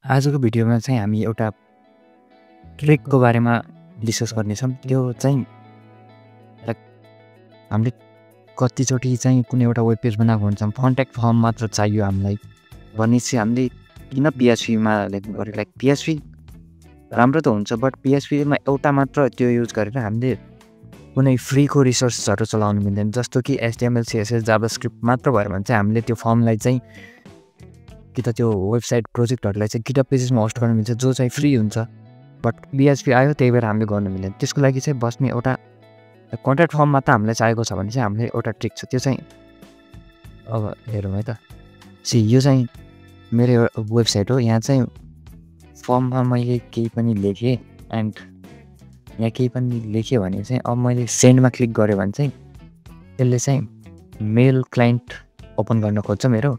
आजको भिडियोमा चाहिँ हामी एउटा ट्रिकको बारेमा डिस्कस गर्नेछौँ। त्यो चाहिँ लाइक हामीले कतिचोटि चाहिँ कुनै एउटा वेब पेज बनाएको हुन्छौँ, कन्ट्याक्ट फर्म मात्र चाहियो हामीलाई भनेपछि हामीले किन पिएचपीमा लेख्नु पऱ्यो। लाइक पिएचपी राम्रो त हुन्छ, बट पिएचपीमा एउटा मात्र त्यो युज गरेर हामीले कुनै फ्रीको रिसोर्सहरू चलाउनु मिल्दैन। जस्तो कि एचटिएमएल सिएसएस जाभास्क्रिप्ट मात्र भयो भने चाहिँ हामीले त्यो फर्मलाई चाहिँ कि त त्यो वेबसाइट प्रोजेक्टहरूलाई चाहिँ गिटहब पेजेसमा होस्ट गर्न मिल्छ, जो चाहिँ फ्री हुन्छ। बट पिएचपी आयो त्यही भएर हामीले गर्न मिल्दैन। त्यसको लागि चाहिँ बस्ने एउटा कन्ट्याक्ट फर्म मात्र हामीलाई चाहिएको छ भने चाहिँ हामीले एउटा ट्रिक छ। त्यो चाहिँ अब हेरौँ है त। यो चाहिँ मेरो वेबसाइट हो। यहाँ चाहिँ फर्ममा मैले केही पनि लेखेँ एन्ड यहाँ केही पनि लेखेँ भने चाहिँ अब मैले सेन्डमा क्लिक गरेँ भने चाहिँ यसले चाहिँ मेल क्लाइन्ट ओपन गर्न खोज्छ मेरो।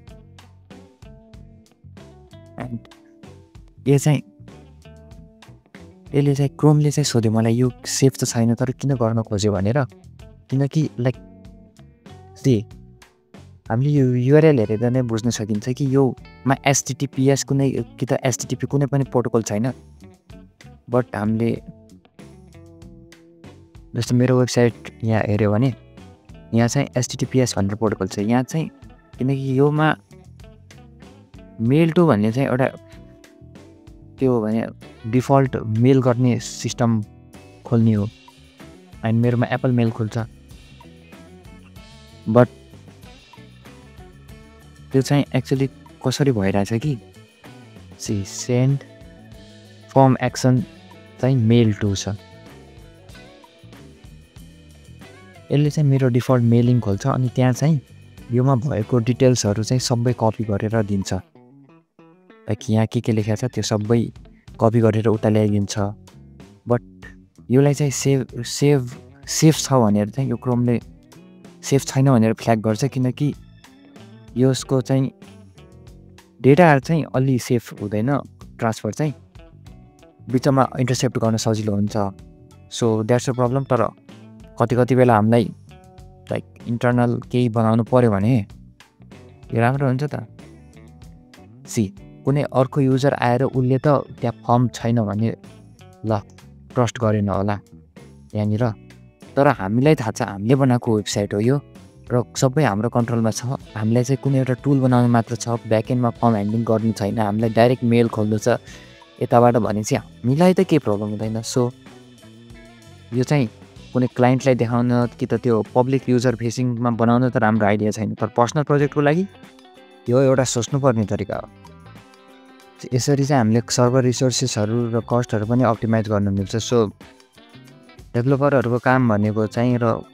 एन्ड यसले चाहिँ क्रोमले चाहिँ सोध्यो मलाई यो सेफ त छैन तर किन गर्न खोज्यो भनेर। किनकि लाइक हामीले यो युआरएल हेरेर नै बुझ्न सकिन्छ कि योमा एचटिटिपिएस कुनै कि त एचटिटिपी कुनै पनि प्रोटोकल छैन। बट हामीले जस्तो मेरो वेबसाइट यहाँ हेऱ्यो भने यहाँ चाहिँ एचटिटिपिएस भनेर प्रोटोकल छ। यहाँ चाहिँ किनकि योमा मेल टु भन्ने चाहिँ एउटा त्यो भने डिफल्ट मेल गर्ने सिस्टम खोल्ने हो एन्ड मेरोमा एप्पल मेल खोल्छ। बट त्यो चाहिँ एक्चुअली कसरी भइरहेछ कि सेन्ड फर्म एक्सन चाहिँ मेल टु छ। यसले चाहिँ मेरो डिफल्ट मेलिङ खोल्छ अनि त्यहाँ चाहिँ योमा भएको डिटेल्सहरू चाहिँ सबै कपी गरेर दिन्छ। लाइक यहाँ के लेखेको छ त्यो सबै कपी गरेर उता ल्याइदिन्छ। बट यसलाई चाहिँ सेफ छ भनेर चाहिँ यो क्रोमले सेफ छैन भनेर फ्ल्याग गर्छ। किनकि यसको चाहिँ डेटाहरू चाहिँ अलि सेफ हुँदैन, ट्रान्सफर चाहिँ बिचमा इन्टरसेप्ट गर्न सजिलो हुन्छ। So that's a problem. तर कति बेला हामीलाई लाइक इन्टरनल केही बनाउनु पऱ्यो भने यो राम्रो हुन्छ त। कुनै अर्को युजर आएर उसले त त्यहाँ फर्म छैन भने ल ट्रस्ट गरेन होला यहाँनिर। तर हामीलाई थाहा छ हामीले बनाएको वेबसाइट हो यो र सबै हाम्रो कन्ट्रोलमा छ। हामीलाई चाहिँ कुनै एउटा टुल बनाउनु मात्र छ, ब्याकएन्डमा फर्म ह्यान्डलिङ गर्नु छैन। हामीलाई डाइरेक्ट मेल खोल्नु छ यताबाट भने चाहिँ हामीलाई त केही प्रब्लम हुँदैन। सो यो चाहिँ कुनै क्लाइन्टलाई देखाउन कि त त्यो पब्लिक युजर फेसिङमा बनाउन त राम्रो आइडिया छैन। तर पर्सनल प्रोजेक्टको लागि यो एउटा सोच्नुपर्ने तरिका हो। यसरी चाहिँ हामीले सर्भर रिसोर्सेसहरू र कस्टहरू पनि अप्टिमाइज गर्न मिल्छ। सो डेभलपरहरूको काम भनेको चाहिँ र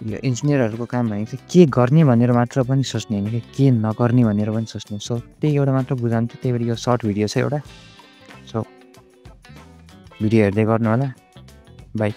यो इन्जिनियरहरूको काम भनेको चाहिँ के गर्ने भनेर मात्र पनि सोच्ने होइन, के नगर्ने भनेर पनि सोच्ने। सो त्यही एउटा मात्र बुझाउँथ्यो। त्यही भएर यो सर्ट भिडियो छ एउटा। सो भिडियो हेर्दै गर्नु होला। बाई।